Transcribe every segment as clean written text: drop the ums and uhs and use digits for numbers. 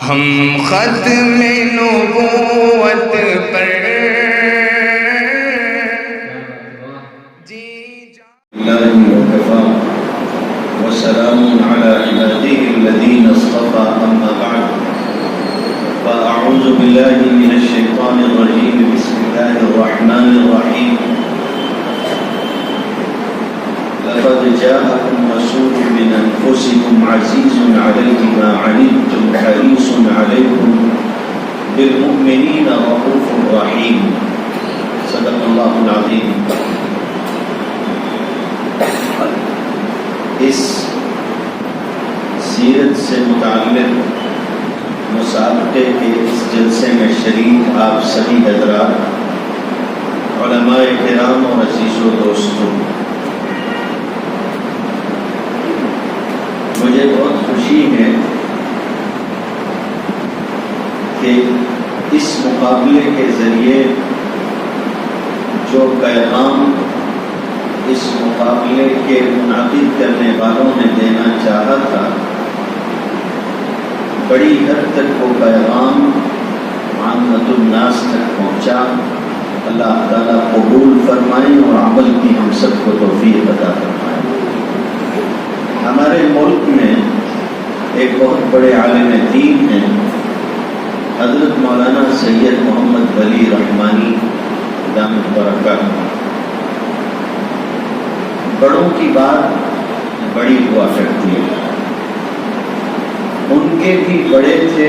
ہم ختم نبوت پر وسلام على عباده الذين اصطفى أما بعد فأعوذ بالله من الشيطان الرجيم بسم الله الرحمن الرحيم لقد جاءكم رسول من أنفسكم عزيز عليه ما عنتم حريص عليكم بالمؤمنين رؤوف رحيم صدق الله العظيم. اس سیرت سے متعلق مسابقے کے اس جلسے میں شریک آپ سبھی حضرات، علماء کرام اور عزیز و دوستوں، مجھے بہت خوشی ہے کہ اس مقابلے کے ذریعے جو پیغام اس مقابلے کے منعقد کرنے والوں نے دینا چاہا تھا، بڑی حد تک وہ پیغام عامۃ الناس تک پہنچا. اللہ تعالیٰ قبول فرمائیں اور عمل کی ہم سب کو توفیق عطا فرمائیں. ہمارے ملک میں ایک بہت بڑے عالم دین ہیں، حضرت مولانا سید محمد ولی رحمانی دامت برکاتہ. بڑوں کی بات بڑی ہوا کرتی ہے. ان کے بھی بڑے تھے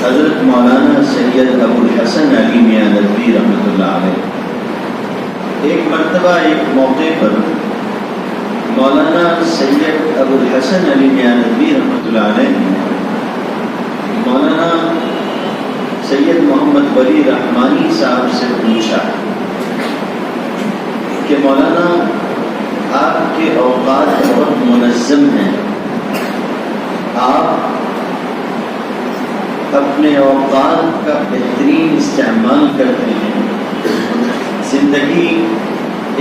حضرت مولانا سید ابو الحسن علی میاں ندوی رحمۃ اللہ علیہ. ایک مرتبہ ایک موقع پر مولانا سید ابو الحسن علی میاں ندوی رحمۃ اللہ علیہ نے مولانا سید محمد ولی رحمانی صاحب سے پوچھا کہ مولانا آپ کے اوقات بہت منظم ہیں، آپ اپنے اوقات کا بہترین استعمال کرتے ہیں، زندگی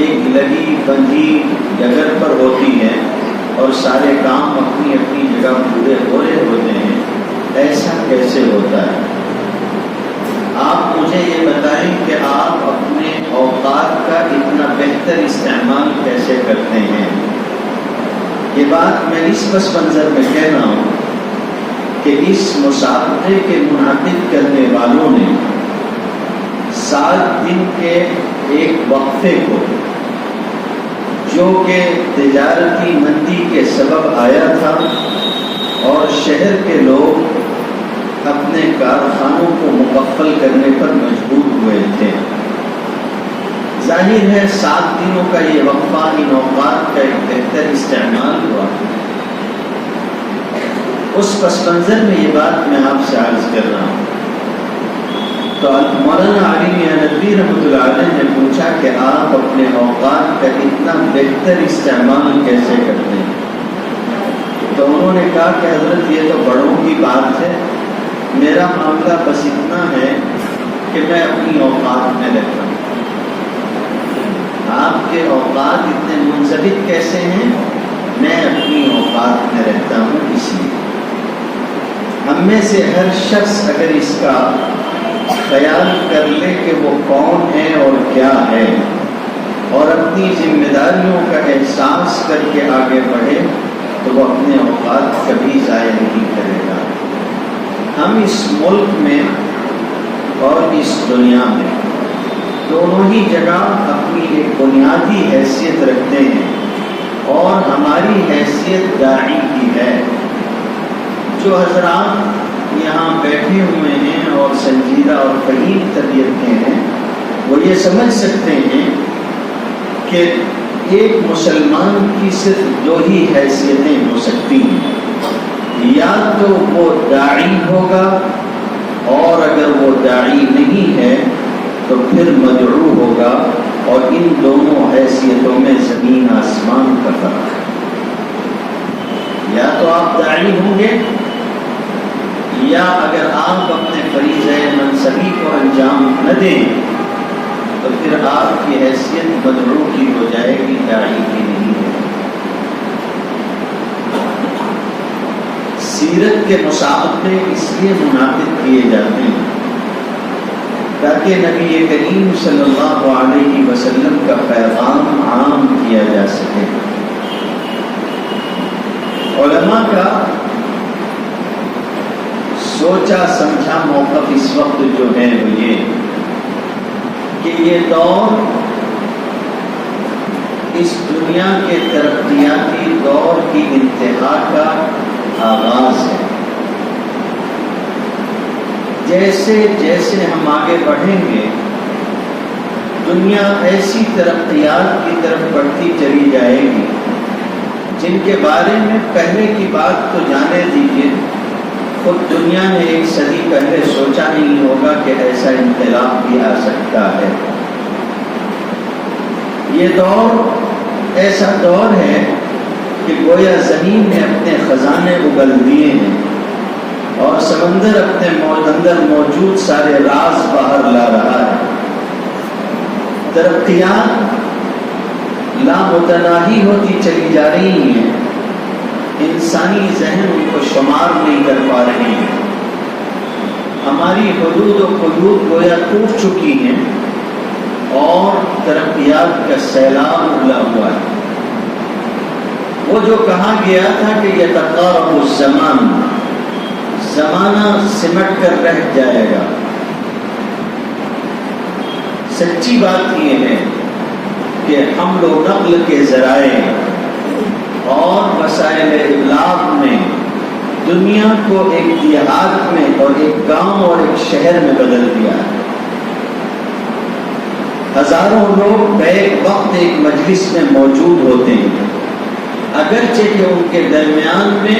ایک لگی بندھی جگہ پر ہوتی ہے اور سارے کام اپنی اپنی جگہ پورے ہو رہے ہوتے ہیں، ایسا کیسے ہوتا ہے؟ آپ مجھے یہ بتائیں کہ آپ اپنے اوقات کا اتنا بہتر استعمال کیسے کرتے ہیں. یہ بات میں اس پس منظر میں کہہ رہا ہوں کہ اس مسابقے کے منعقد کرنے والوں نے 7 دن کے ایک وقفے کو، جو کہ تجارتی مندی کے سبب آیا تھا اور شہر کے لوگ اپنے کارخانوں کو مکفل کرنے پر مجبور ہوئے تھے، ظاہر ہے 7 دنوں کا یہ وقفہ ان اوقات کا ایک بہتر استعمال ہوا. اس پس منظر میں یہ بات میں آپ سے عرض کر رہا ہوں. تو مولانا علی میاں ندوی رحمۃ اللہ علیہ نے پوچھا کہ آپ اپنے اوقات کا اتنا بہتر استعمال کیسے کرتے ہیں؟ تو انہوں نے کہا کہ حضرت یہ تو بڑوں کی بات ہے، میرا معاملہ بس اتنا ہے کہ میں اپنی اوقات میں رہتا ہوں. آپ کے اوقات اتنے منضبط کیسے ہیں؟ میں اپنی اوقات میں رہتا ہوں. اس لیے ہم میں سے ہر شخص اگر اس کا خیال کر لے کہ وہ کون ہے اور کیا ہے، اور اپنی ذمہ داریوں کا احساس کر کے آگے بڑھے، تو وہ اپنے اوقات کبھی ضائع نہیں کرے گا. ہم اس ملک میں اور اس دنیا میں دونوں ہی جگہ اپنی ایک بنیادی حیثیت رکھتے ہیں، اور ہماری حیثیت داعی کی ہے. جو حضرات یہاں بیٹھے ہوئے ہیں اور سنجیدہ اور فہیم طبیعت کے ہیں، وہ یہ سمجھ سکتے ہیں کہ ایک مسلمان کی صرف 2 ہی حیثیتیں ہو سکتی ہیں. یا تو وہ داعی ہوگا، اور اگر وہ داعی نہیں ہے تو پھر مدعو ہوگا، اور ان دونوں حیثیتوں میں زمین آسمان کا فرق ہے. یا تو آپ داعی ہوں گے، یا اگر آپ اپنے فریضہ منصبی کو انجام نہ دیں تو پھر آپ کی حیثیت مدعو کی ہو جائے گی، داعی کی نہیں ہے. سیرت کے مسابقے اس لیے منعقد کیے جاتے ہیں تاکہ نبی کریم صلی اللہ علیہ وسلم کا پیغام عام کیا جا سکے۔ علماء کا سوچا سمجھا موقف اس وقت جو ہے وہ یہ کہ یہ دور اس دنیا کے ترقیاتی دور کی انتہا کا آغاز ہے۔ جیسے جیسے ہم آگے بڑھیں گے دنیا ایسی ترقیات کی طرف بڑھتی چلی جائے گی جن کے بارے میں پہلے کی بات تو جانے دیجیے، خود دنیا نے ایک صدی پہلے سوچا نہیں ہوگا کہ ایسا انقلاب بھی آ سکتا ہے۔ یہ دور ایسا دور ہے کہ گویا زمین نے اپنے خزانے اگل دیے ہیں اور سمندر اپنے اندر موجود سارے راز باہر لا رہا ہے۔ ترقیات لامتناہی ہوتی چلی جا رہی ہیں، انسانی ذہن ان کو شمار نہیں کر پا رہے ہیں۔ ہماری حدود و حدود گویا ٹوٹ چکی ہیں اور ترقیات کا سیلاب اگلا ہوا ہے۔ وہ جو کہا گیا تھا کہ یتقارب الزمان، زمانہ سمٹ کر رہ جائے گا، سچی بات یہ ہے کہ حمل و نقل کے ذرائع اور وسائل ابلاغ نے دنیا کو ایک دیہات میں اور ایک گاؤں اور ایک شہر میں بدل دیا ہے۔ ہزاروں لوگ بیک وقت ایک مجلس میں موجود ہوتے ہیں، اگرچہ کہ ان کے درمیان میں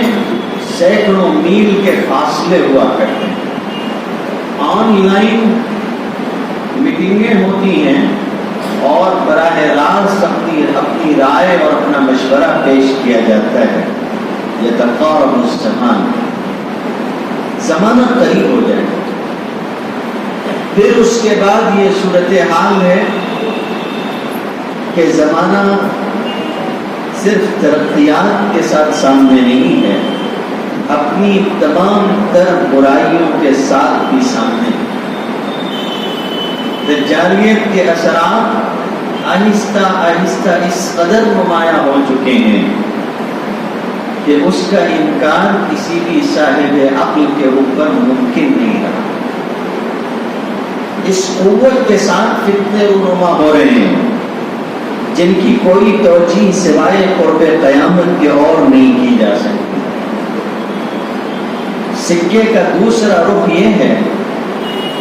سینکڑوں میل کے فاصلے ہوا کرتے ہیں۔ آن لائن میٹنگیں ہوتی ہیں اور براہ راست اپنی رائے اور اپنا مشورہ پیش کیا جاتا ہے۔ یتقارب الزمان، زمانہ قریب ہو جائے گا۔ پھر اس کے بعد یہ صورتحال ہے کہ زمانہ صرف ترقیات کے ساتھ سامنے نہیں ہے، اپنی تمام تر برائیوں کے ساتھ بھی سامنے ہے۔ دجالیت کے اثرات آہستہ آہستہ اس قدر نمایاں ہو چکے ہیں کہ اس کا انکار کسی بھی صاحب عقل کے اوپر ممکن نہیں رہا۔ اس قوت کے ساتھ فتنے رونما ہو رہے ہیں جن کی کوئی توجیہ سوائے قرب قیامت کے اور نہیں کی جا سکتی۔ سکے کا دوسرا رخ یہ ہے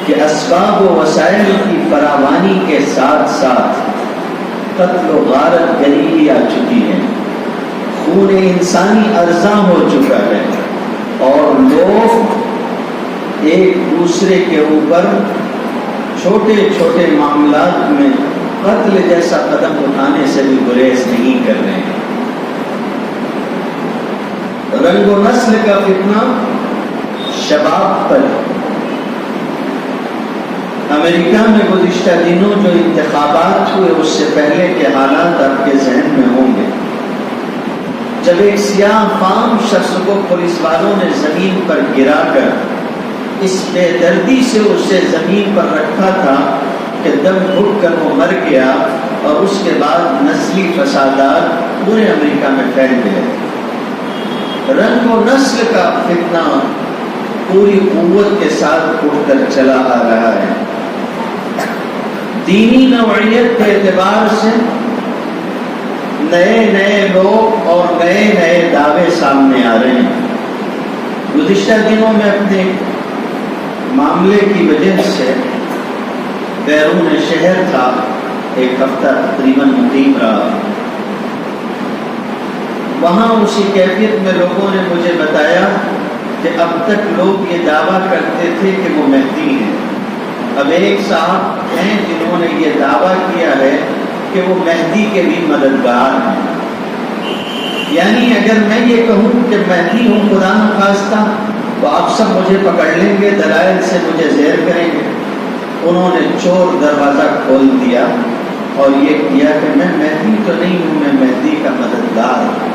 کہ اسباب و وسائل کی فراوانی کے ساتھ ساتھ قتل و غارت گری آ چکی ہے، خون انسانی ارزاں ہو چکا ہے اور لوگ ایک دوسرے کے اوپر چھوٹے چھوٹے معاملات میں قتل جیسا قدم اٹھانے سے بھی گریز نہیں کر رہے ہیں۔ رنگ و نسل کا فتنہ شباب پر۔ امریکہ میں گزشتہ دنوں جو انتخابات ہوئے اس سے پہلے کے حالات آپ کے ذہن میں ہوں گے، جب ایک سیاہ فام شخص کو پولیس والوں نے زمین پر گرا کر اس بے دردی سے اسے زمین پر رکھا تھا کہ دم گھٹ کر وہ مر گیا، اور اس کے بعد نسلی فسادات پورے امریکہ میں پھیل گئے۔ رنگ و نسل کا فتنہ پوری قوت کے ساتھ اٹھ کر چلا آ رہا ہے۔ دینی نوعیت کے اعتبار سے نئے نئے لوگ اور نئے نئے دعوے سامنے آ رہے ہیں۔ گزشتہ دنوں میں اپنے معاملے کی وجہ سے بیرون شہر تھا، ایک ہفتہ تقریباً مقیم رہا۔ وہاں اسی کیفیت میں لوگوں نے مجھے بتایا کہ اب تک لوگ یہ دعویٰ کرتے تھے کہ وہ مہدی ہیں، اب ایک صاحب ہیں جنہوں نے یہ دعویٰ کیا ہے کہ وہ مہدی کے بھی مددگار ہیں۔ یعنی اگر میں یہ کہوں کہ مہدی ہوں خدا نخواستہ تو آپ سب مجھے پکڑ لیں گے، دلائل سے مجھے زیر کریں گے۔ انہوں نے چور دروازہ کھول دیا اور یہ کیا کہ میں مہدی تو نہیں ہوں، میں مہدی کا مددگار ہوں۔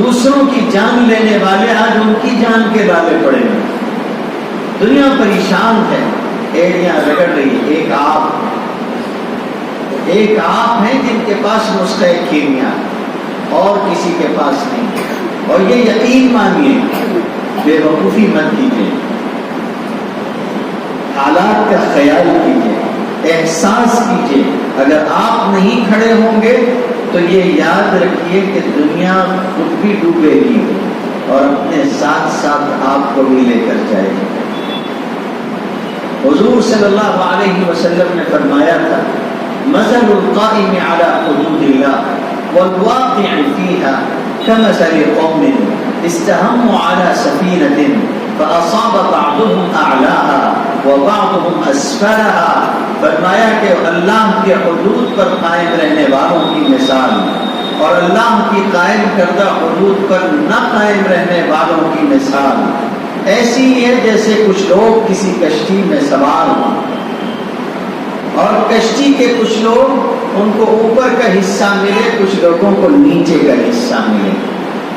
دوسروں کی جان لینے والے آج ان کی جان کے لالے پڑے ہیں. دنیا پریشان ہے، ایڑیاں رگڑ رہی ہے. ایک آپ ہیں جن کے پاس نسخہ کیمیا اور کسی کے پاس نہیں. اور یہ یقین مانیے، بے وقوفی مت کیجیے، حالات کا خیال کیجیے، احساس کیجیے. اگر آپ نہیں کھڑے ہوں گے تو یہ یاد رکھیے کہ دنیا خود بھی ڈوبے گی اور اپنے ساتھ ساتھ آپ کو بھی لے کر جائے گی. حضور صلی اللہ علیہ وسلم نے فرمایا تھا: مثل القائم على حدود الله والواقع فيها كمثل قوم استهموا على سفينة فأصاب بعضهم أعلاها وبعضهم أسفلها. فرمایا کہ اللہ کے حدود پر قائم رہنے والوں کی مثال اور اللہ کی قائم کردہ حدود پر نہ قائم رہنے والوں کی مثال ایسی ہے جیسے کچھ لوگ کسی کشتی میں سوار ہوں اور کشتی کے کچھ لوگ ان کو اوپر کا حصہ ملے، کچھ لوگوں کو نیچے کا حصہ ملے،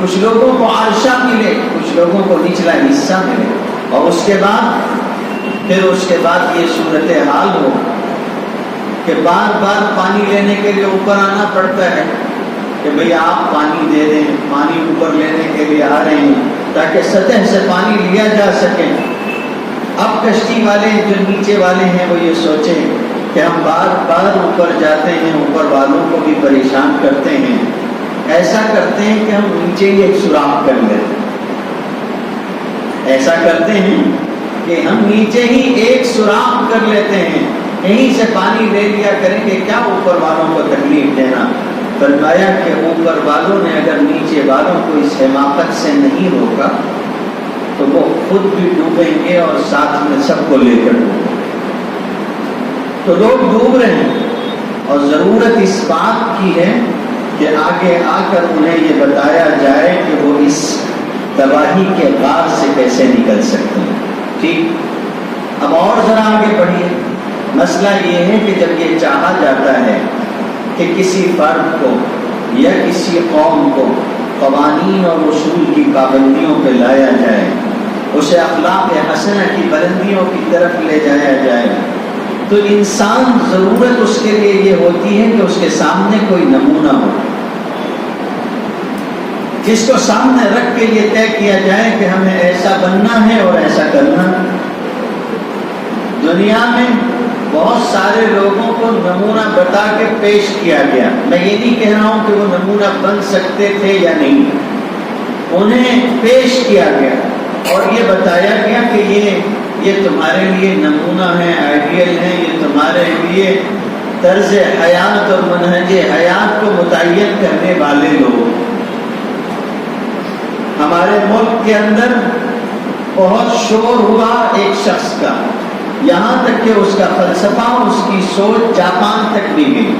کچھ لوگوں کو عرشہ ملے، کچھ لوگوں کو نچلا حصہ ملے. اور اس کے بعد یہ صورتحال ہو کہ بار بار پانی لینے کے لیے اوپر آنا پڑتا ہے کہ بھئی آپ پانی دے دیں. پانی اوپر لینے کے لیے آ رہے ہیں تاکہ سطح سے پانی لیا جا سکے. اب کشتی والے جو نیچے والے ہیں وہ یہ سوچیں کہ ہم بار بار اوپر جاتے ہیں، اوپر والوں کو بھی پریشان کرتے ہیں. ایسا کرتے ہیں کہ ہم نیچے ہی ایک سوراخ کر لیتے ہیں. ایسا کرتے ہیں کہ ہم نیچے ہی ایک سوراخ کر لیتے ہیں، یہیں سے پانی لے لیا کریں گے، کیا اوپر والوں کو تکلیف دینا. فرمایا کہ اوپر والوں نے اگر نیچے والوں کو اس حماقت سے نہیں روکا تو وہ خود بھی ڈوبیں گے اور ساتھ میں سب کو لے کر ڈوبیں گے. تو لوگ ڈوب رہے ہیں اور ضرورت اس بات کی ہے کہ آگے آ کر انہیں یہ بتایا جائے کہ وہ اس تباہی کے غار سے کیسے نکل سکتے ہیں. ٹھیک، اب اور ذرا آگے بڑھیے. مسئلہ یہ ہے کہ جب یہ چاہا جاتا ہے کہ کسی فرد کو یا کسی قوم کو قوانین اور اصول کی پابندیوں پہ لایا جائے، اسے اخلاق حسنہ کی بلندیوں کی طرف لے جایا جائے، تو انسان ضرورت اس کے لیے یہ ہوتی ہے کہ اس کے سامنے کوئی نمونہ ہو جس کو سامنے رکھ کے یہ طے کیا جائے کہ ہمیں ایسا بننا ہے اور ایسا کرنا. دنیا میں بہت سارے لوگوں کو نمونہ بتا کے پیش کیا گیا. میں یہ نہیں کہہ رہا ہوں کہ وہ نمونہ بن سکتے تھے یا نہیں، انہیں پیش کیا گیا اور یہ بتایا گیا کہ یہ تمہارے لیے نمونہ ہے، آئیڈیل ہے، یہ تمہارے لیے طرز حیات اور منہج حیات کو متعین کرنے والے لوگ. ہمارے ملک کے اندر بہت شور ہوا ایک شخص کا، یہاں تک کہ اس کا فلسفہ، اس کی سوچ جاپان تک بھی گئی،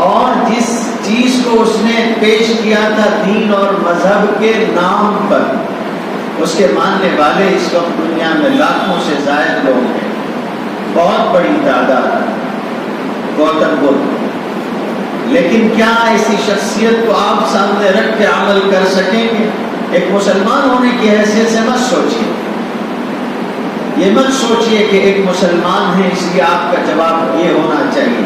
اور جس چیز کو اس نے پیش کیا تھا دین اور مذہب کے نام پر، اس کے ماننے والے اس وقت دنیا میں لاکھوں سے زائد لوگ ہیں، بہت بڑی تعداد. گوتم بدھ. لیکن کیا ایسی شخصیت کو آپ سامنے رکھ کے عمل کر سکیں گے؟ ایک مسلمان ہونے کی حیثیت سے مت سوچیے، یہ مت سوچیے کہ ایک مسلمان ہے اس لیے آپ کا جواب یہ ہونا چاہیے.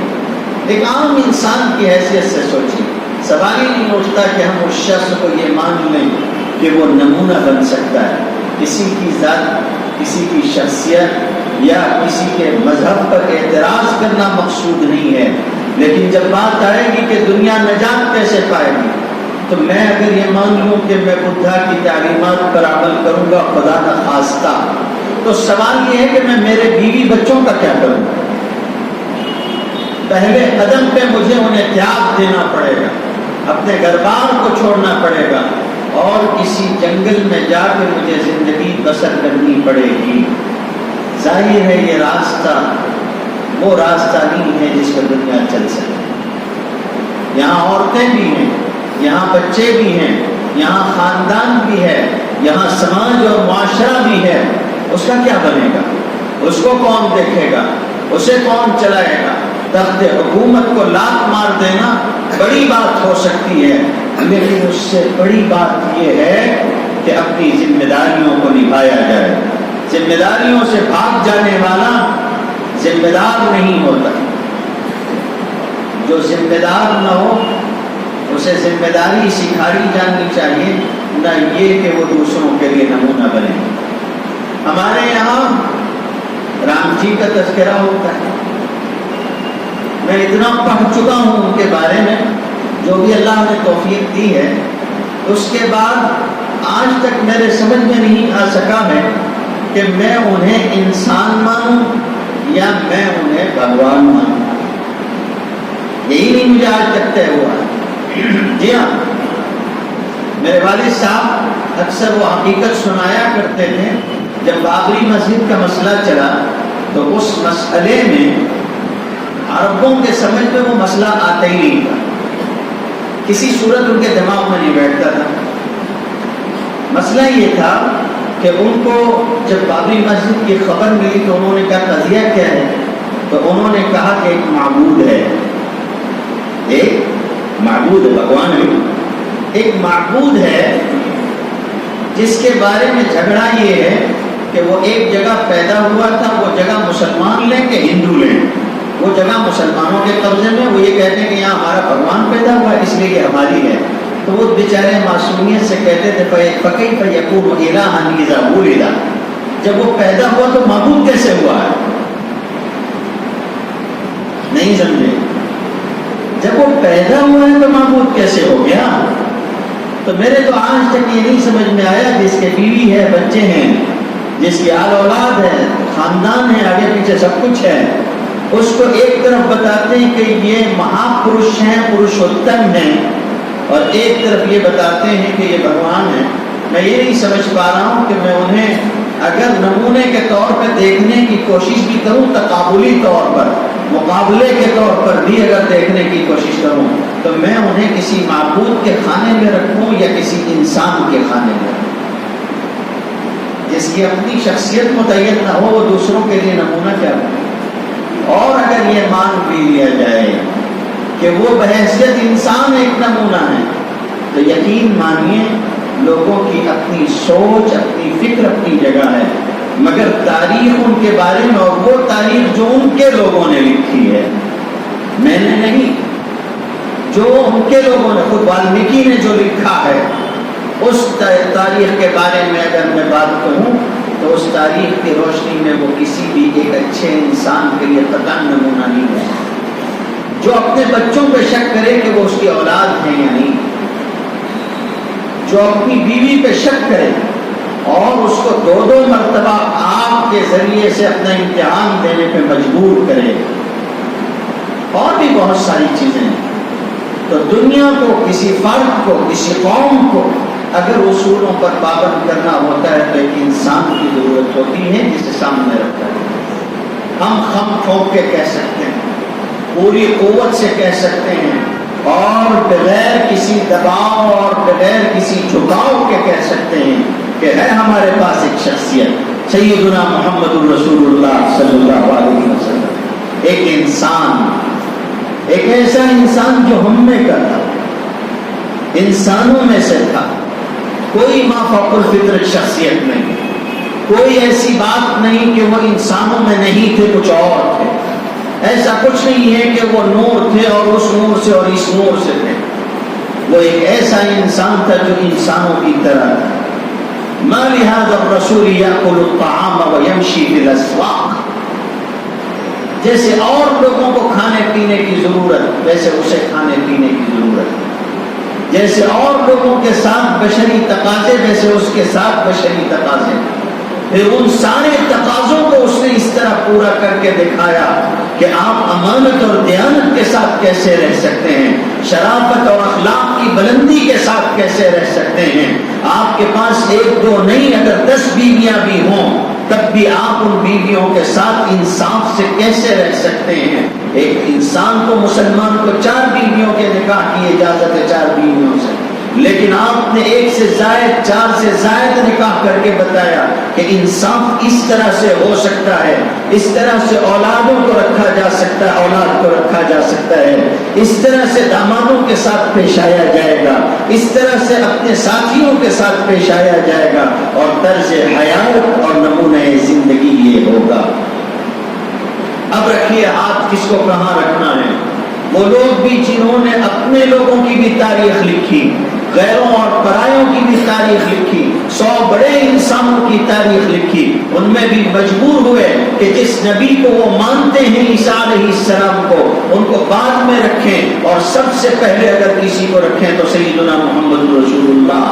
ایک عام انسان کی حیثیت سے سوچیے. سوال ہی نہیں اٹھتا کہ ہم اس شخص کو یہ مان لیں کہ وہ نمونہ بن سکتا ہے. کسی کی ذات، کسی کی شخصیت یا کسی کے مذہب پر اعتراض کرنا مقصود نہیں ہے، لیکن جب بات آئے گی کہ دنیا نجات کیسے پائے گی، تو میں اگر یہ مان لوں کہ میں بدھا کی تعلیمات پر عمل کروں گا خدا نہ خواستہ، تو سوال یہ ہے کہ میں میرے بیوی بچوں کا کیا کروں. پہلے قدم پہ مجھے انہیں تیاگ دینا پڑے گا، اپنے گھر بار کو چھوڑنا پڑے گا اور کسی جنگل میں جا کے مجھے زندگی بسر کرنی پڑے گی. ظاہر ہے یہ راستہ وہ راستہ نہیں ہے جس پر دنیا چل سکے. یہاں عورتیں بھی ہیں، یہاں بچے بھی ہیں، یہاں خاندان بھی ہے، یہاں سماج اور معاشرہ بھی ہے. اس کا کیا بنے گا؟ اس کو کون دیکھے گا؟ اسے کون چلائے گا؟ تخت حکومت کو لات مار دینا بڑی بات ہو سکتی ہے، لیکن اس سے بڑی بات یہ ہے کہ اپنی ذمہ داریوں کو نبھایا جائے. ذمہ داریوں سے بھاگ جانے والا ذمہ دار نہیں ہوتا. جو ذمہ دار نہ ہو اسے ذمہ داری سکھائی جانی چاہیے، نہ یہ کہ وہ دوسروں کے لیے نمونہ بنے. ہمارے یہاں رام جی کا تذکرہ ہوتا ہے. میں اتنا پڑھ چکا ہوں ان کے بارے میں، جو بھی اللہ نے توفیق دی ہے. اس کے بعد آج تک میرے سمجھ میں نہیں آ سکا ہے کہ میں انہیں انسان مانوں یا میں انہیں بھگوان مانوں. یہی نہیں مجھے آج تک طے ہوا. جی ہاں، میرے والد صاحب اکثر وہ حقیقت سنایا کرتے تھے. جب بابری مسجد کا مسئلہ چلا تو اس مسئلے میں عربوں کے سمجھ میں وہ مسئلہ آتا ہی نہیں تھا. کسی صورت ان کے دماغ میں نہیں بیٹھتا تھا. مسئلہ یہ تھا کہ ان کو جب بابری مسجد کی خبر ملی تو انہوں نے کہا قضیہ کیا ہے؟ تو انہوں نے کہا کہ ایک معبود ہے، ایک معبود ہے، بھگوان ہے، ایک معبود ہے جس کے بارے میں جھگڑا یہ ہے کہ وہ ایک جگہ پیدا ہوا تھا. وہ جگہ مسلمان لیں کہ ہندو لیں؟ وہ جگہ مسلمانوں کے قبضے میں. وہ یہ کہتے ہیں کہ یہاں ہمارا بھگوان پیدا ہوا اس لیے یہ ہماری ہے. تو وہ بیچارے معصومیت سے کہتے تھے فَكَيْفَ يَكُونُ إِلَٰهًا إِذَا وُلِدَ. جب وہ پیدا ہوا تو معبود کیسے ہوا ہے؟ نہیں سمجھے؟ جب وہ پیدا ہوا ہے تو معبود کیسے ہو گیا؟ تو میرے تو آج تک یہ نہیں سمجھ میں آیا. جس کے بیوی ہے، بچے ہیں، جس کی آل اولاد ہے، خاندان ہے، آگے پیچھے سب کچھ ہے، اس کو ایک طرف بتاتے ہیں کہ یہ مہاپرش ہیں، پروشوتم ہیں، اور ایک طرف یہ بتاتے ہیں کہ یہ بھگوان ہے. میں یہ نہیں سمجھ پا رہا ہوں کہ میں انہیں اگر نمونے کے طور پہ دیکھنے کی کوشش بھی کروں، تقابلی طور پر، مقابلے کے طور پر بھی اگر دیکھنے کی کوشش کروں، تو میں انہیں کسی معبود کے خانے میں رکھوں یا کسی انسان کے خانے میں رکھوں. جس کی اپنی شخصیت متعین نہ ہو وہ دوسروں کے لیے نمونہ کیا ہو. اور اگر یہ مان بھی لیا جائے کہ وہ بحیثیت انسان ایک نمونہ ہے، تو یقین مانیے لوگوں کی اپنی سوچ، اپنی فکر اپنی جگہ ہے، مگر تاریخ ان کے بارے میں، اور وہ تاریخ جو ان کے لوگوں نے لکھی ہے، میں نے نہیں، جو ان کے لوگوں نے، خود والمیکی نے جو لکھا ہے، اس تاریخ کے بارے میں اگر میں بات کروں تو اس تاریخ کی روشنی میں وہ کسی بھی ایک اچھے انسان کے لیے قطعاً نمونہ نہیں ہے. جو اپنے بچوں پہ شک کرے کہ وہ اس کی اولاد ہیں یا نہیں، جو اپنی بیوی پہ شک کرے اور اس کو 2 مرتبہ آپ کے ذریعے سے اپنا امتحان دینے پہ مجبور کرے، اور بھی بہت ساری چیزیں ہیں. تو دنیا کو، کسی فرد کو، کسی قوم کو اگر اصولوں پر پابند کرنا ہوتا ہے تو ایک انسان کی ضرورت ہوتی ہے جسے سامنے رکھتا ہے. ہم خم ٹھوک کے کہہ سکتے ہیں، پوری قوت سے کہہ سکتے ہیں، اور بغیر کسی دباؤ اور بغیر کسی جھکاؤ کے کہہ سکتے ہیں کہ ہے ہمارے پاس ایک شخصیت، سیدنا محمد الرسول اللہ صلی اللہ علیہ وسلم، ایک انسان، ایک ایسا انسان جو ہم میں کا تھا، انسانوں میں سے تھا. کوئی ما فوق الفطرت شخصیت نہیں، کوئی ایسی بات نہیں کہ وہ انسانوں میں نہیں تھے، کچھ اور تھے. ایسا کچھ نہیں ہے کہ وہ نور تھے اور اس نور سے اور اس نور سے تھے. وہ ایک ایسا انسان تھا جو انسانوں کی طرح تھا. ما لهذا الرسول يأكل الطعام ويمشي في الأسواق. جیسے اور لوگوں کو کھانے پینے کی ضرورت، ویسے اسے کھانے پینے کی ضرورت. جیسے اور لوگوں کے ساتھ بشری تقاضے، ویسے اس کے ساتھ بشری تقاضے. پھر ان سارے تقاضوں کو اس نے اس طرح پورا کر کے دکھایا کہ آپ امانت اور دیانت کے ساتھ کیسے رہ سکتے ہیں، شرافت اور اخلاق کی بلندی کے ساتھ کیسے رہ سکتے ہیں. آپ کے پاس 1-2 نہیں، اگر 10 بیویاں بھی ہوں تب بھی آپ ان بیویوں کے ساتھ انصاف سے کیسے رہ سکتے ہیں. ایک انسان کو، مسلمان کو 4 بیویوں کے نکاح کی اجازت ہے، 4 بیویوں سے. لیکن آپ نے ایک سے زائد 4 سے زائد نکاح کر کے بتایا کہ انصاف اس طرح سے ہو سکتا ہے، اس طرح سے اولادوں کو رکھا جا سکتا ہے، اولاد کو رکھا جا سکتا ہے، اس طرح سے دامادوں کے ساتھ پیش آیا جائے گا، اس طرح سے اپنے ساتھیوں کے ساتھ پیش آیا جائے گا، اور طرز حیات اور نمونہ زندگی یہ ہوگا۔ اب رکھیے ہاتھ کس کو کہاں رکھنا ہے۔ وہ لوگ بھی جنہوں نے اپنے لوگوں کی بھی تاریخ لکھی، غیروں اور پرایوں کی بھی تاریخ لکھی، 100 بڑے انسانوں کی تاریخ لکھی، ان میں بھی مجبور ہوئے کہ جس نبی کو وہ مانتے ہیں عیسیٰ علیہ السلام کو، ان کو بعد میں رکھیں، اور سب سے پہلے اگر کسی کو رکھیں تو سیدنا محمد رسول اللہ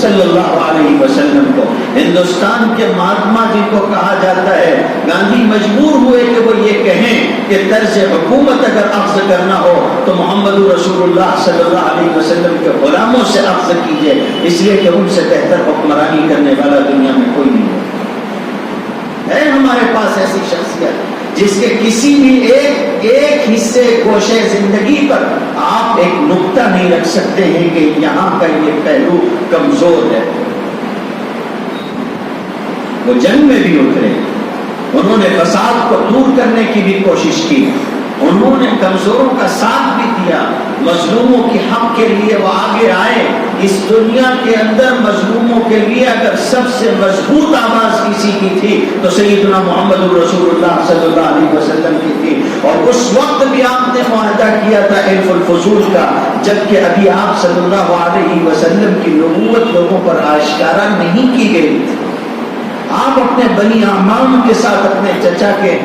صلی اللہ علیہ وسلم کو۔ ہندوستان کے مہاتما جن کو کہا جاتا ہے، گاندھی مجبور ہوئے کہ وہ یہ کہیں کہ طرز حکومت اگر اخذ کرنا ہو تو محمد رسول اللہ صلی اللہ علیہ وسلم کے غلاموں سے اخذ کیجئے، اس لیے کہ ان سے بہتر حکمرانی کرنے والا دنیا میں کوئی نہیں ہے۔ ہمارے پاس ایسی شخصیت جس کے کسی بھی ایک حصے گوشے زندگی پر آپ ایک نقطہ نہیں رکھ سکتے ہیں کہ یہاں کا یہ پہلو کمزور ہے۔ وہ جنگ میں بھی اترے، انہوں نے فساد کو دور کرنے کی بھی کوشش کی، انہوں نے کمزوروں کا ساتھ بھی دیا، مظلوموں کے حق کے لیے وہ آگے آئے۔ اس دنیا کے اندر مظلوموں کے لیے اگر سب سے مضبوط آواز کسی کی تھی تو سیدنا محمد رسول اللہ صلی اللہ علیہ وسلم کی تھی، اور اس وقت بھی آپ نے معاہدہ کیا تھا حلف الفضول کا، جبکہ ابھی آپ صلی اللہ علیہ وسلم کی نبوت لوگوں پر آشکارا نہیں کی گئی تھی۔ آپ اپنے بنی عمام کے ساتھ، اپنے چچا کے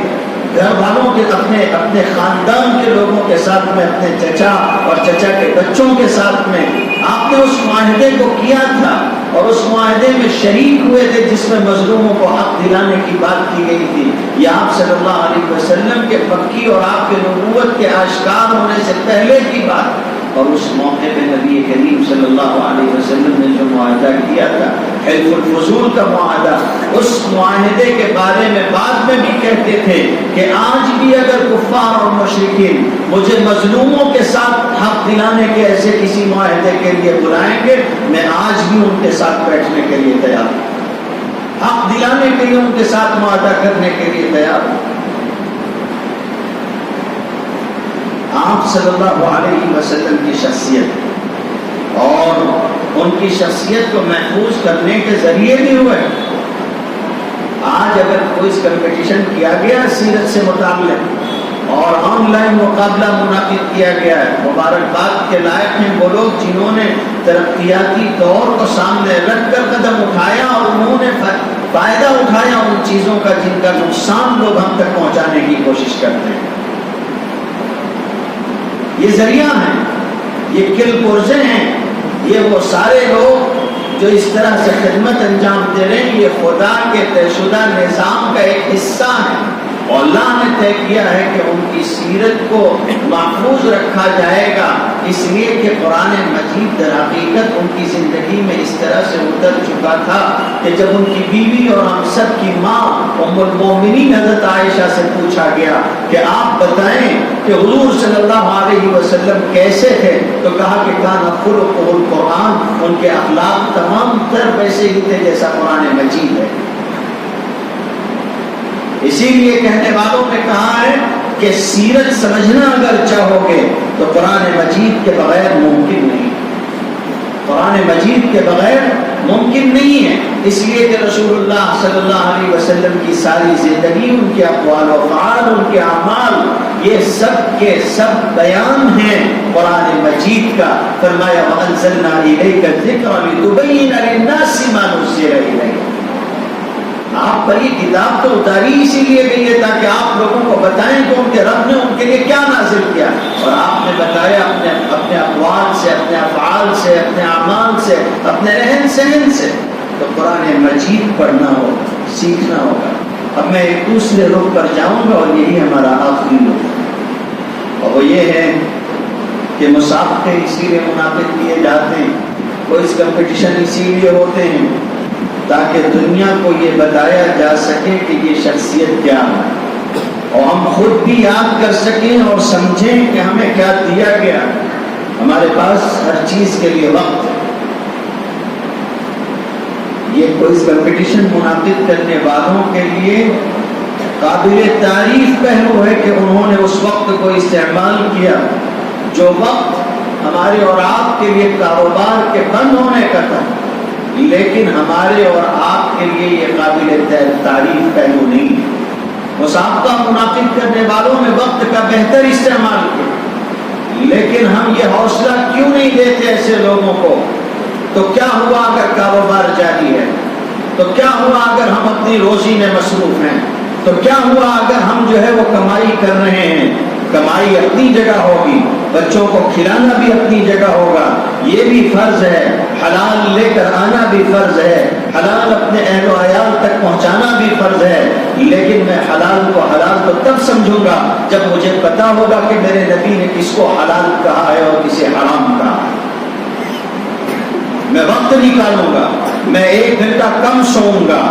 گھر والوں کے، اپنے خاندان کے لوگوں کے ساتھ میں، اپنے چچا اور چچا کے بچوں کے ساتھ میں آپ نے اس معاہدے کو کیا تھا، اور اس معاہدے میں شریک ہوئے تھے جس میں مظلوموں کو حق دلانے کی بات کی گئی تھی۔ یہ آپ صلی اللہ علیہ وسلم کے پکی اور آپ کے نبوت کے آشکار ہونے سے پہلے کی بات، اور اس موقع پہ نبی کریم صلی اللہ علیہ وسلم نے جو معاہدہ کیا تھا حلف الفضول کا معاہدہ، اس معاہدے کے بارے میں بعد میں بھی کہتے تھے کہ آج بھی اگر کفار اور مشرکین مجھے مظلوموں کے ساتھ حق دلانے کے ایسے کسی معاہدے کے لیے بلائیں گے، میں آج بھی ان کے ساتھ بیٹھنے کے لیے تیار ہوں، حق دلانے کے لیے ان کے ساتھ معاہدہ کرنے کے لیے تیار ہوں۔ آپ صلی اللہ علیہ وسلم کی شخصیت اور ان کی شخصیت کو محفوظ کرنے کے ذریعے بھی ہوئے۔ آج اگر کوئی کمپٹیشن کیا گیا سیرت سے متعلق اور آن لائن مقابلہ منعقد کیا گیا ہے، مبارکباد کے لائق ہیں وہ لوگ جنہوں نے ترقیاتی دور کو سامنے رکھ کر قدم اٹھایا اور انہوں نے فائدہ اٹھایا ان چیزوں کا جن کا نقصان لوگ ہم تک پہنچانے کی کوشش کرتے ہیں۔ یہ ذریعہ ہیں، یہ کل پرزے ہیں، یہ وہ سارے لوگ جو اس طرح سے خدمت انجام دے رہے ہیں، یہ خدا کے طے شدہ نظام کا ایک حصہ ہے، اور اللہ نے طے کیا ہے کہ ان کی سیرت کو محفوظ رکھا جائے گا، اس لیے کہ قرآن مجید در حقیقت ان کی زندگی میں اس طرح سے اتر چکا تھا کہ جب ان کی بیوی اور ہم سب کی ماں ام المومنین حضرت عائشہ سے پوچھا گیا کہ آپ بتائیں کہ حضور صلی اللہ علیہ وسلم کیسے تھے، تو کہا کہ کان خلقہ القرآن، ان کے اخلاق تمام تر ویسے ہی تھے جیسا قرآن مجید ہے۔ اسی لیے کہنے والوں نے کہا ہے کہ سیرت سمجھنا اگر چاہو گے تو قرآن مجید کے بغیر ممکن نہیں، قرآن مجید کے بغیر ممکن نہیں ہے، اس لیے کہ رسول اللہ صلی اللہ علیہ وسلم کی ساری زندگی، ان کے اقوال و افعال، ان کے اعمال، یہ سب کے سب بیان ہیں قرآن مجید کا۔ فرمایا وَأَنزَلْنَا إِلَيْكَ الذِّكْرَ لِتُبَيِّنَ لِلنَّاسِ مَا نُزِّلَ إِلَيْهِمْ۔ آپ پر یہ کتاب تو اتاری اسی لیے گئی ہے تاکہ آپ لوگوں کو بتائیں کہ ان کے رب نے ان کے لیے کیا نازل کیا، اور آپ نے بتایا اپنے اقوال سے، اپنے افعال سے، اپنے اعمال سے، اپنے رہن سہن سے۔ تو قرآن مجید پڑھنا ہوگا، سیکھنا ہوگا۔ اب میں ایک دوسرے رخ پر جاؤں گا اور یہی ہمارا آخری رخ ہے، اور وہ یہ ہے کہ مسابقے اسی لیے منعقد کیے جاتے ہیں، کوئی کمپٹیشن اسی لیے ہوتے ہیں تاکہ دنیا کو یہ بتایا جا سکے کہ یہ شخصیت کیا ہے، اور ہم خود بھی یاد کر سکیں اور سمجھیں کہ ہمیں کیا دیا گیا۔ ہمارے پاس ہر چیز کے لیے وقت ہے، یہ کوئی کمپٹیشن منعقد کرنے والوں کے لیے قابل تعریف پہلو ہے کہ انہوں نے اس وقت کو استعمال کیا جو وقت ہمارے اور آپ کے لیے کاروبار کے بند ہونے کا تھا، لیکن ہمارے اور آپ کے لیے یہ قابل تعریف پہلو نہیں ہے۔ مسابقہ منعقد کرنے والوں نے وقت کا بہتر استعمال کیا، لیکن ہم یہ حوصلہ کیوں نہیں دیتے ایسے لوگوں کو؟ تو کیا ہوا اگر کاروبار جاری ہے؟ تو کیا ہوا اگر ہم اپنی روزی میں مصروف ہیں؟ تو کیا ہوا اگر ہم جو ہے وہ کمائی کر رہے ہیں؟ کمائی اپنی جگہ ہوگی، بچوں کو کھلانا بھی اپنی جگہ ہوگا، یہ بھی فرض ہے، حلال لے کر آنا بھی فرض ہے، حلال اپنے اہل و عیال تک پہنچانا بھی فرض ہے، لیکن میں حلال کو حلال تو تب سمجھوں گا جب مجھے پتا ہوگا کہ میرے نبی نے کس کو حلال کہا ہے اور کسے حرام کہا ہے۔ میں وقت نکالوں گا، میں 1 گھنٹہ کم سوؤں گا،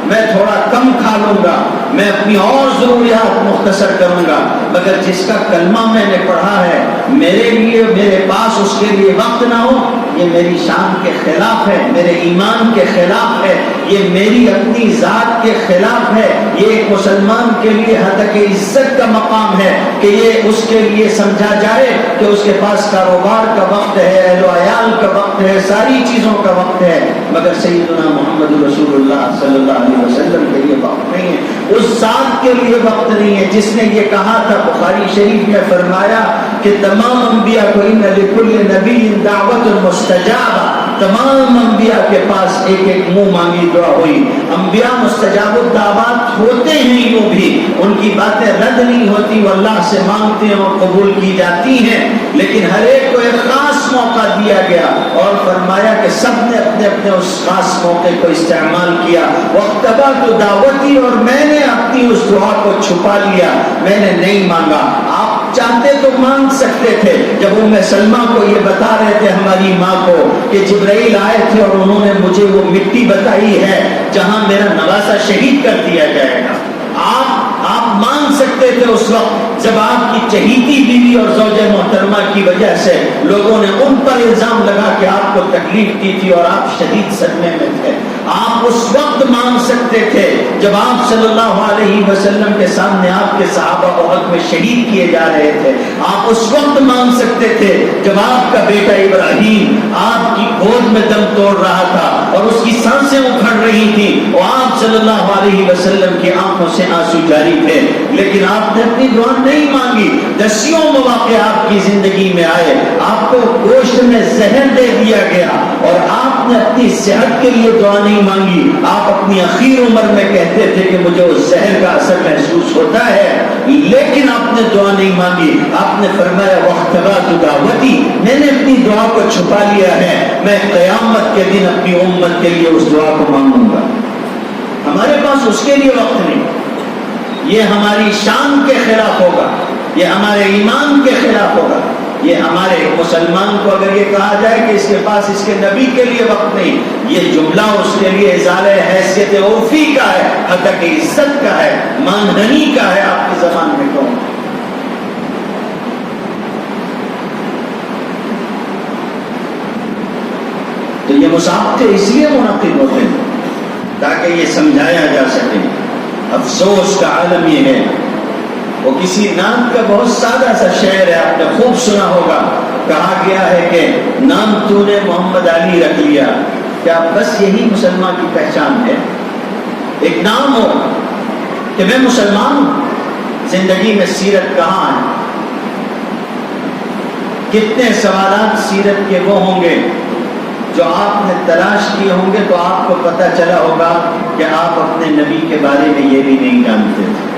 میں تھوڑا کم کھا لوں گا، میں اپنی اور ضروریات مختصر کروں گا، مگر جس کا کلمہ میں نے پڑھا ہے میرے لیے میرے پاس اس کے لیے وقت نہ ہو، یہ میری شان کے خلاف ہے، میرے ایمان کے خلاف ہے، یہ میری اپنی ذات کے خلاف ہے۔ یہ ایک مسلمان کے لیے حد عزت کا مقام ہے کہ یہ اس کے لیے سمجھا جائے کہ اس کے پاس کاروبار کا وقت ہے، اہل و عیال کا وقت ہے، ساری چیزوں کا وقت ہے، مگر سیدنا محمد رسول اللہ صلی اللہ علیہ وسلم کے لیے وقت نہیں ہے، اس ذات کے لیے وقت نہیں ہے جس نے یہ کہا تھا۔ بخاری شریف میں فرمایا کہ تمام انبیاء کو ان لکل نبی دعوت مستجابہ، تمام انبیاء کے پاس ایک ایک منہ مانگی دعا ہوئی۔ انبیاء مستجاب الدعوات ہوتے ہیں، یوں بھی ان کی باتیں رد نہیں ہوتی، وہ اللہ سے مانگتے ہیں اور قبول کی جاتی ہیں، لیکن ہر ایک کو ایک خاص موقع دیا گیا اور فرمایا کہ سب نے اپنے اپنے اس خاص موقع کو استعمال کیا۔ وَاقْتَبَعْتُ دعوتی، اور میں نے اپنی اس دعا کو چھپا لیا، میں نے نہیں مانگا۔ آپ چاہتے تو مانگ سکتے تھے۔ جب ام سلمہ کو یہ بتا رہے تھے ہماری ماں کو کہ جبرائیل آئے تھے اور انہوں نے مجھے وہ مٹی بتائی ہے جہاں میرا نواسا شہید کر دیا جائے گا، آپ مانگ سکتے تھے اس وقت جب آپ کی چہیتی بیوی اور زوجہ محترمہ کی وجہ سے لوگوں نے ان پر الزام لگا کہ آپ کو تکلیف دی تھی اور آپ شدید صدمے میں تھے۔ آپ اس وقت مانگ سکتے تھے جب آپ صلی اللہ علیہ وسلم کے سامنے آپ کے صحابہ احد میں شہید کیے جا رہے تھے۔ آپ اس وقت مانگ سکتے تھے جب آپ کا بیٹا ابراہیم آپ کی گود میں دم توڑ رہا تھا اور اس کی سانسیں اکھڑ رہی تھی اور آپ صلی اللہ علیہ وسلم کی آنکھوں سے آنسو جاری تھے، لیکن آپ نے اپنی دعا نہیں مانگی۔ دسیوں مواقع آپ کی زندگی میں آئے، آپ کو گوشت میں زہر دے دیا گیا اور آپ نے اپنی صحت کے لیے دعا نہیں مانگی۔ آپ اپنی اخیر عمر میں کہتے تھے کہ مجھے اس زہر کا اثر محسوس ہوتا ہے، لیکن آپ نے دعا نہیں مانگی۔ آپ نے فرمایا وَاقْتَبَعْتُ دعوتی، میں نے اپنی دعا کو چھپا لیا ہے، میں قیامت کے دن اپنی امت کے لیے اس دعا کو مانگوں گا۔ ہمارے پاس اس کے لیے وقت نہیں، یہ ہماری شان کے خلاف ہوگا، یہ ہمارے ایمان کے خلاف ہوگا۔ یہ ہمارے مسلمان کو اگر یہ کہا جائے کہ اس کے پاس اس کے نبی کے لیے وقت نہیں، یہ جملہ اس کے لیے ازالہ حیثیت عرفی کا ہے، حقیقت عزت کا ہے، ماندنی کا ہے۔ آپ کی زبان میں کہوں تو یہ مسابقے اس لیے منعقد ہوتے ہیں تاکہ یہ سمجھایا جا سکے۔ افسوس کا عالم یہ ہے، وہ کسی نام کا بہت سادہ سا شعر ہے، آپ نے خوب سنا ہوگا، کہا گیا ہے کہ نام تو نے محمد علی رکھ لیا، کیا بس یہی مسلمان کی پہچان ہے؟ ایک نام ہو کہ میں مسلمان ہوں، زندگی میں سیرت کہاں ہے؟ کتنے سوالات سیرت کے وہ ہوں گے جو آپ نے تلاش کیے ہوں گے تو آپ کو پتہ چلا ہوگا کہ آپ اپنے نبی کے بارے میں یہ بھی نہیں جانتے تھے،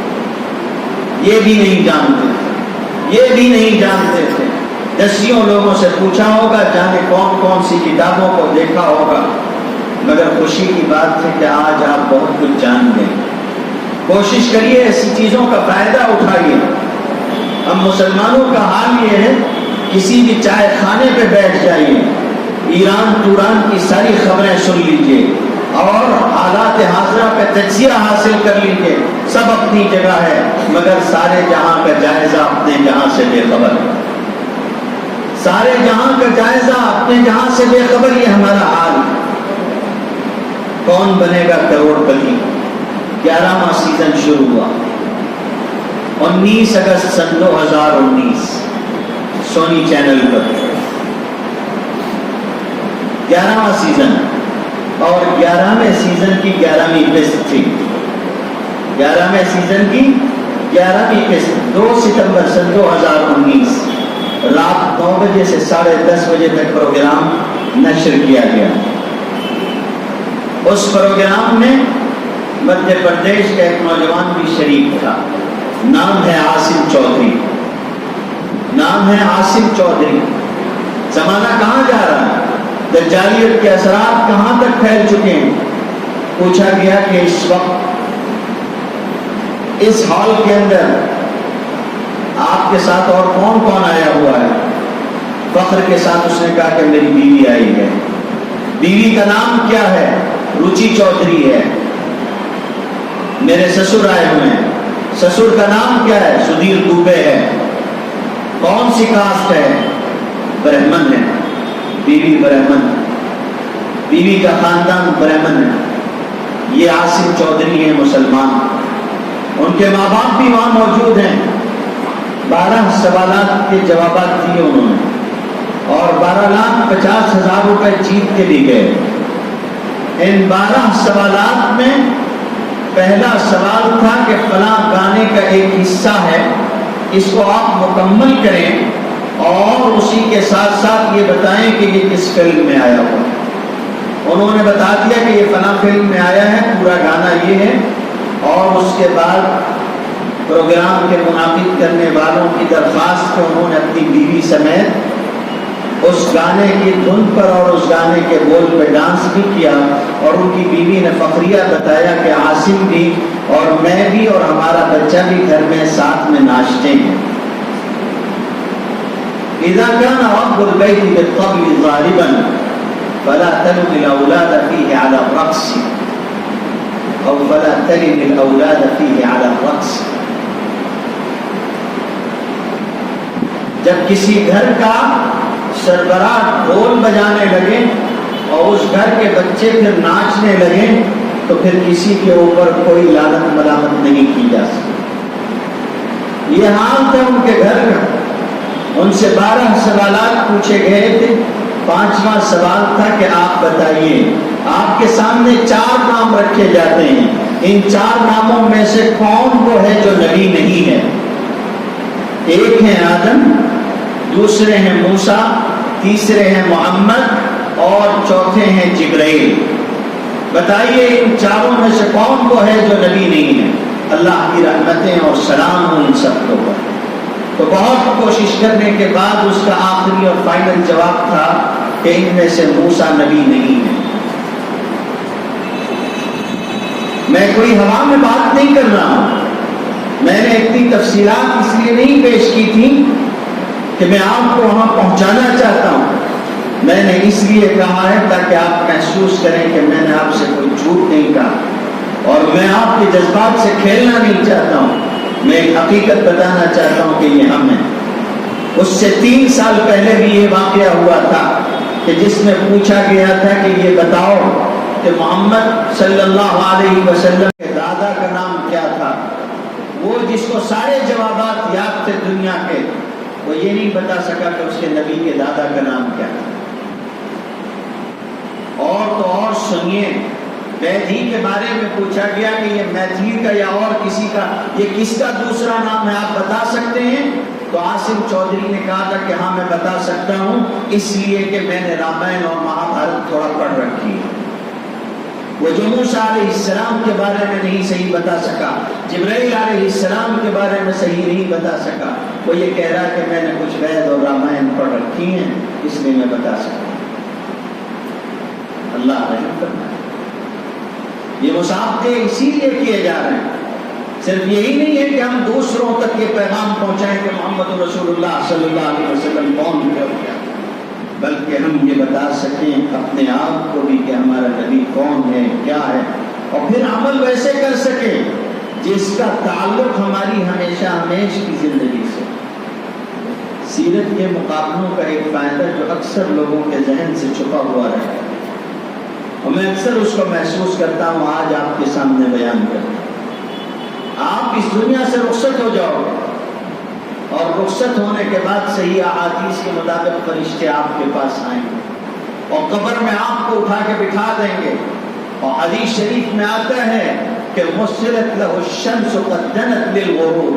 یہ بھی نہیں جانتے تھے، یہ بھی نہیں جانتے تھے۔ دسیوں لوگوں سے پوچھا ہوگا، جانے کون کون سی کتابوں کو دیکھا ہوگا، مگر خوشی کی بات ہے کہ آج آپ بہت کچھ جان گئے۔ کوشش کریے ایسی چیزوں کا فائدہ اٹھائیے۔ ہم مسلمانوں کا حال یہ ہے، کسی بھی چائے خانے پہ بیٹھ جائیے، ایران توران کی ساری خبریں سن لیجئے اور حالات حاضرہ پہ تجزیہ حاصل کر لیجئے، سب اپنی جگہ ہے، مگر سارے جہاں کا جائزہ اپنے جہاں سے بے خبر، سارے جہاں کا جائزہ اپنے جہاں سے بے خبر، یہ ہمارا حال ہے۔ کون بنے گا کروڑپتی 11واں سیزن شروع ہوا 19 اگست سن 2019 سونی چینل پر 11واں سیزن، اور 11ویں سیزن کی 11ویں قسط تھی۔ 11ویں سیزن کی 11ویں قسط 2 ستمبر سن 2019 رات 9 بجے سے 10:30 بجے تک پروگرام نشر کیا گیا۔ اس پروگرام میں مدھیہ پردیش کا ایک نوجوان بھی شریک تھا، نام ہے عاصم چودھری۔ نام ہے عاصم چودھری۔ زمانہ کہاں جا رہا ہے؟ دجالیت کے اثرات کہاں تک پھیل چکے ہیں؟ پوچھا گیا کہ اس وقت اس ہال کے اندر آپ کے ساتھ اور کون کون آیا ہوا ہے؟ فخر کے ساتھ اس نے کہا کہ میری بیوی آئی ہے۔ بیوی کا نام کیا ہے؟ روچی چودھری ہے۔ میرے سسر آئے ہوئے ہیں، سسر کا نام کیا ہے؟ سدھیر دوبے ہے۔ کون سی کاسٹ ہے؟ برہمن ہے۔ بیوی برہمن، بیوی کا خاندان برہمن ہے۔ یہ عاصم چودھری ہیں مسلمان، ان کے ماں باپ بھی وہاں موجود ہیں۔ 12 سوالات کے جوابات دیے انہوں نے، اور 12,50,000 روپے جیت کے بھی گئے۔ ان 12 سوالات میں پہلا سوال تھا کہ فلاں گانے کا ایک حصہ ہے، اس کو آپ مکمل کریں اور اسی کے ساتھ ساتھ یہ بتائیں کہ یہ کس فلم میں آیا ہوا۔ انہوں نے بتا دیا کہ یہ فلاں فلم میں آیا ہے، پورا گانا یہ ہے، اور اس کے بعد پروگرام کے منعقد کرنے والوں کی درخواست پہ انہوں نے اپنی بیوی سمیت اس گانے کی دھن پر اور اس گانے کے بول پہ ڈانس بھی کیا، اور ان کی بیوی نے فخریہ بتایا کہ عاصم بھی اور میں بھی اور ہمارا بچہ بھی گھر میں ساتھ میں ناچتے ہیں۔ اذا كان رب البيت بالطبل ضاربا فلا تلم الاولاد فيه على الرقص او فلا تلم الاولاد فيه على الرقص۔ جب کسی گھر کا سربراہ ڈھول بجانے لگے اور اس گھر کے بچے پھر ناچنے لگے تو پھر کسی کے اوپر کوئی لعنت ملامت نہیں کی جا سکتی۔ یہ حال تھا ان کے گھر کا۔ ان سے 12 سوالات پوچھے گئے تھے۔ 5واں سوال تھا کہ آپ بتائیے، آپ کے سامنے 4 نام رکھے جاتے ہیں، ان 4 ناموں میں سے کون وہ ہے جو نبی نہیں ہے؟ ایک ہے آدم، دوسرے ہیں موسیٰ، تیسرے ہیں محمد اور چوتھے ہیں جبرائیل۔ بتائیے ان 4 میں سے کون وہ ہے جو نبی نہیں ہے؟ اللہ کی رحمتیں اور سلام ہوں ان سب کو۔ تو بہت کوشش کرنے کے بعد اس کا آخری اور فائنل جواب تھا کہ ان میں سے موسیٰ نبی نہیں ہے۔ میں کوئی ہوا میں بات نہیں کر رہا ہوں، میں نے اتنی تفصیلات اس لیے نہیں پیش کی تھی کہ میں آپ کو وہاں پہنچانا چاہتا ہوں، میں نے اس لیے کہا ہے تاکہ آپ محسوس کریں کہ میں نے آپ سے کوئی جھوٹ نہیں کہا، اور میں آپ کے جذبات سے کھیلنا نہیں چاہتا ہوں۔ میں ایک حقیقت بتانا چاہتا ہوں کہ یہ ہم ہیں۔ اس سے 3 سال پہلے بھی یہ واقعہ ہوا تھا کہ جس میں پوچھا گیا تھا کہ یہ بتاؤ کہ محمد صلی اللہ علیہ وسلم کے دادا کا نام کیا تھا۔ وہ جس کو سارے جوابات یاد تھے دنیا کے، وہ یہ نہیں بتا سکا کہ اس کے نبی کے دادا کا نام کیا تھا۔ اور تو اور سنیے، میتھی کے بارے میں پوچھا گیا کہ یہ میتھی کا یا اور کسی کا، یہ کس کا دوسرا نام ہے، آپ بتا سکتے ہیں؟ تو عاصم چودھری نے کہا تھا کہ ہاں میں بتا سکتا ہوں، اس لیے کہ میں نے رامائن اور مہابھارت تھوڑا پڑھ رکھی ہے۔ وہ جو موسیٰ علیہ السلام کے بارے میں نہیں صحیح بتا سکا، جبرائیل علیہ السلام کے بارے میں صحیح نہیں بتا سکا، وہ یہ کہہ رہا کہ میں نے کچھ وید اور رامائن پڑھ رکھی ہیں اس لیے میں بتا سکتا ہوں۔ اللہ رحم فرمائے۔ یہ مسابقے اسی لیے کیے جا رہے ہیں، صرف یہی نہیں ہے کہ ہم دوسروں تک یہ پیغام پہنچائیں کہ محمد رسول اللہ صلی اللہ علیہ وسلم کون ہے، بلکہ ہم یہ بتا سکیں اپنے آپ کو بھی کہ ہمارا نبی کون ہے، کیا ہے، اور پھر عمل ویسے کر سکیں جس کا تعلق ہماری ہمیشہ ہمیشہ کی زندگی سے۔ سیرت کے مقابلوں کا ایک فائدہ جو اکثر لوگوں کے ذہن سے چھپا ہوا رہتا ہے، اور میں اکثر اس کو محسوس کرتا ہوں آج آپ کے سامنے بیان کرتا ہوں. آپ اس دنیا سے رخصت ہو جاؤ گے اور رخصت ہونے کے بعد صحیح احادیث کے مطابق فرشتے آپ کے پاس آئیں گے اور قبر میں آپ کو اٹھا کے بٹھا دیں گے. اور حدیث شریف میں آتا ہے کہ مسلت لہ الشمس قد دنت للغروب،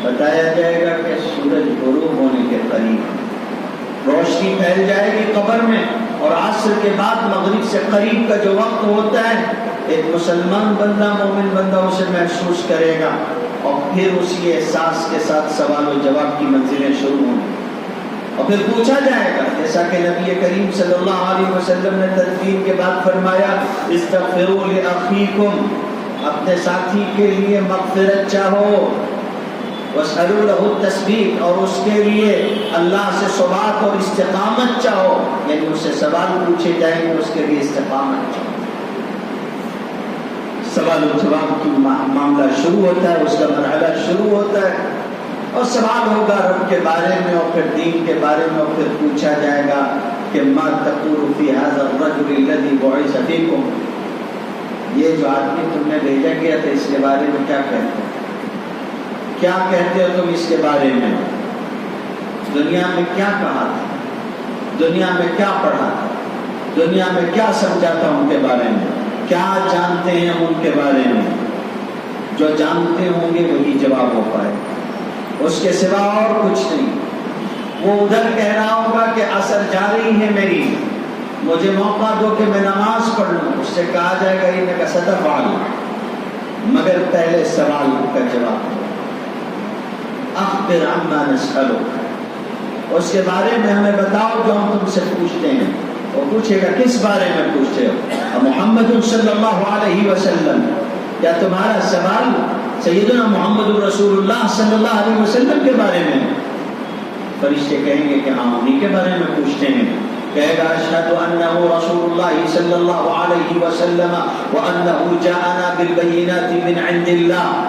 بتایا جائے گا کہ سورج غروب ہونے کے قریب، روشنی پھیل جائے گی قبر میں، اور عصر کے بعد مغرب سے قریب کا جو وقت ہوتا ہے ایک مسلمان بندہ، مومن بندہ اسے محسوس کرے گا، اور پھر اسی احساس کے ساتھ سوال و جواب کی منزلیں شروع ہوں گی. اور پھر پوچھا جائے گا، جیسا کہ نبی کریم صلی اللہ علیہ وسلم نے تدفین کے بعد فرمایا استغفروا لأخیکم، اپنے ساتھی کے لیے مغفرت چاہو، واسألوا له التثبیت، اور اس کے لیے اللہ سے ثبات اور استقامت چاہو، یعنی اس سے سوال پوچھے جائیں گے، اس کے لیے استقامت چاہو. سوال و جواب کی معاملہ شروع ہوتا ہے، اس کا مرحلہ شروع ہوتا ہے، اور سوال ہوگا رب کے بارے میں اور پھر دین کے بارے میں، اور پھر پوچھا جائے گا کہ ما تقول فی هذا الرجل الذی بعث فیکم، یہ جو آدمی تم نے بھیجا گیا تھا اس کے بارے میں کیا کہتے ہو؟ کیا کہتے ہو تم اس کے بارے میں؟ دنیا میں کیا کہا تھا، دنیا میں کیا پڑھا تھا، دنیا میں کیا سمجھا تھا ان کے بارے میں، کیا جانتے ہیں ان کے بارے میں؟ جو جانتے ہوں گے وہی جواب ہو پائے، اس کے سوا اور کچھ نہیں. وہ ادھر کہہ رہا ہوگا کہ عصر جاری ہے میری، مجھے موقع دو کہ میں نماز پڑھ لوں، اس سے کہا جائے گا انک ستفعل، مگر پہلے سوال کا جواب دو. اخبر عما نسألک، اس کے بارے میں ہمیں بتاؤ جو ہم تم سے پوچھتے ہیں. وہ پوچھے گا کس بارے میں پوچھتے ہو؟ محمد صلی اللہ علیہ وسلم، کیا تمہارا سوال سیدنا محمد رسول اللہ صلی اللہ علیہ وسلم کے بارے میں؟ فرشتے کہیں گے کہ ہاں انہی کے بارے میں پوچھتے ہیں. کہے گا اشہد انہ رسول اللہ صلی اللہ علیہ وسلم وانہ جاءنا بالبینات من عند اللہ،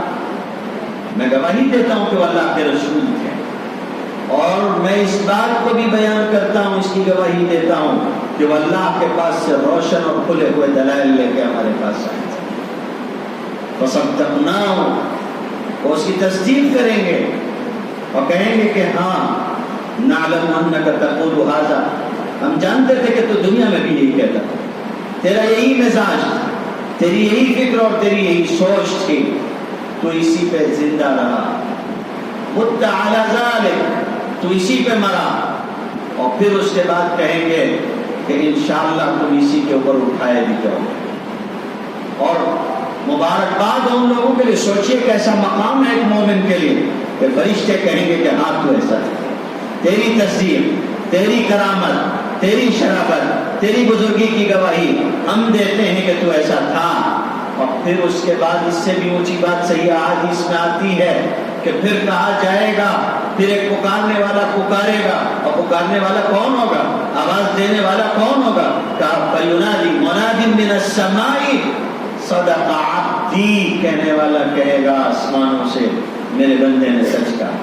میں گواہی دیتا ہوں کہ وہ اللہ کے رسول ہیں، اور میں اس بات کو بھی بیان کرتا ہوں، اس کی گواہی دیتا ہوں کہ وہ اللہ کے پاس سے روشن اور کھلے ہوئے دلائل لے کے ہمارے پاس آئے. فصدقناہ، وہ اس کی تصدیق کریں گے اور کہیں گے کہ ہاں نعلم انک تقول ھذا، ہم جانتے تھے کہ تو دنیا میں بھی یہی کہتا تھا، تیرا یہی مزاج تھا، تیری یہی فکر اور تیری یہی سوچ تھی، تو اسی پہ زندہ رہا، مت علی ذلک، تو اسی پہ مرا. اور پھر اس کے بعد کہیں گے کہ انشاءاللہ تم اسی کے اوپر اٹھائے بھی جاؤ. اور مبارکباد ان لوگوں کے لیے، سوچئے کیسا مقام ہے ایک مومن کے لیے کہ فرشتے کہیں گے کہ ہاں تو ایسا ہے، تیری تصدیق، تیری کرامت، تیری شرافت، تیری بزرگی کی گواہی ہم دیتے ہیں کہ تو ایسا تھا. اور پھر اس کے بعد اس سے بھی اونچی بات صحیح احادیث میں آتی ہے کہ پھر کہا جائے گا، پھر ایک پکارنے والا پکارے گا، اور پکارنے والا کون ہوگا؟ آواز دینے والا کون ہوگا؟ کہا فَيُنَادِي مُنَادٍ مِّنَ السَّمَاءِ صَدَقَ عَبْدِي، کہنے والا کہے گا آسمانوں سے میرے بندے نے سچ کہا،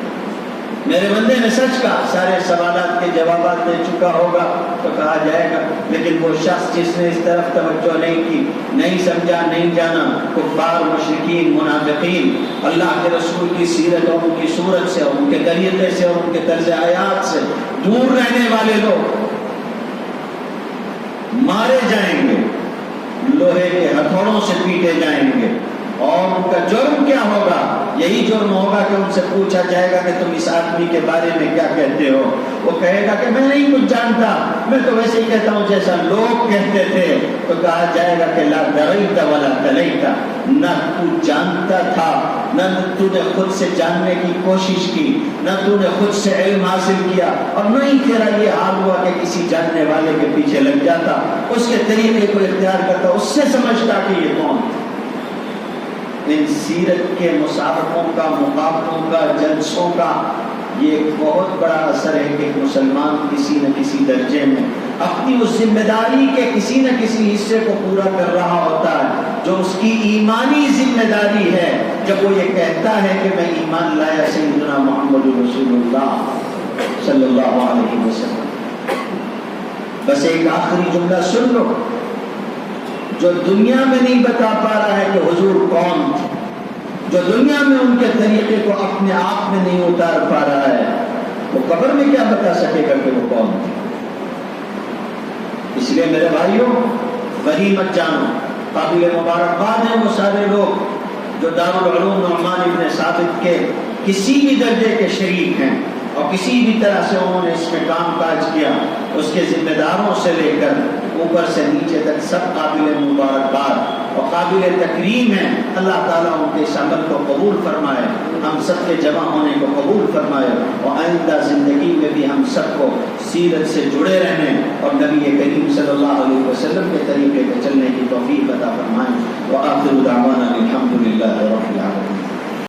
میرے بندے نے سچ کہا. سارے سوالات کے جوابات دے چکا ہوگا تو کہا جائے گا لیکن وہ شخص جس نے اس طرف توجہ نہیں کی، نہیں سمجھا، نہیں جانا، کفار، مشرکین، منافقین، اللہ کے رسول کی سیرت اور ان کی صورت سے اور ان کے طریقے سے اور ان کے طرز حیات سے دور رہنے والے لوگ مارے جائیں گے، لوہے کے ہتھوڑوں سے پیٹے جائیں گے. اور ان کا جرم کیا ہوگا؟ یہی جرم ہوگا کہ ان سے پوچھا جائے گا کہ تم اس آدمی کے بارے میں کیا کہتے ہو؟ وہ کہے گا کہ میں نہیں کچھ جانتا، میں تو ویسے ہی کہتا ہوں جیسا لوگ کہتے تھے. تو کہا جائے گا کہ لا دریت ولا تلیت، نہ تو جانتا تھا، نہ تو نے خود سے جاننے کی کوشش کی، نہ تو نے خود سے علم حاصل کیا، اور نہ ہی تیرا یہ حال ہوا کہ کسی جاننے والے کے پیچھے لگ جاتا، اس کے طریقے کو اختیار کرتا، اس سے سمجھتا کہ یہ کون. ان سیرت کے مسابقوں کا، مقابلوں کا، جلسوں کا یہ ایک بہت بڑا اثر ہے کہ مسلمان کسی نہ کسی درجے میں اپنی اس ذمہ داری کے کسی نہ کسی حصے کو پورا کر رہا ہوتا ہے جو اس کی ایمانی ذمہ داری ہے. جب وہ یہ کہتا ہے کہ میں ایمان لایا سیدنا محمد رسول اللہ صلی اللہ علیہ وسلم. بس ایک آخری جملہ سن لو، جو دنیا میں نہیں بتا پا رہا ہے کہ حضور کون تھے، جو دنیا میں ان کے طریقے کو اپنے آپ میں نہیں اتار پا رہا ہے، وہ قبر میں کیا بتا سکے گا کہ وہ کون تھے؟ اس لیے میرے بھائیوں، وہی مت جانو، قابل مبارکباد ہیں وہ سارے لوگ جو دارالعلوم نعمان ابن ثابت کے کسی بھی درجے کے شریک ہیں اور کسی بھی طرح سے انہوں نے اس میں کام کاج کیا، اس کے ذمہ داروں سے لے کر اوپر سے نیچے تک سب قابل مبارکباد اور قابل تکریم ہیں۔ اللہ تعالیٰ ان کے اس عمل کو قبول فرمائے، ہم سب کے جمع ہونے کو قبول فرمائے، اور آئندہ زندگی میں بھی ہم سب کو سیرت سے جڑے رہنے اور نبی کریم صلی اللہ علیہ وسلم کے طریقے پہ چلنے کی توفیق عطا فرمائیں۔ وآخر دعوانا الحمد للہ رب العالمین۔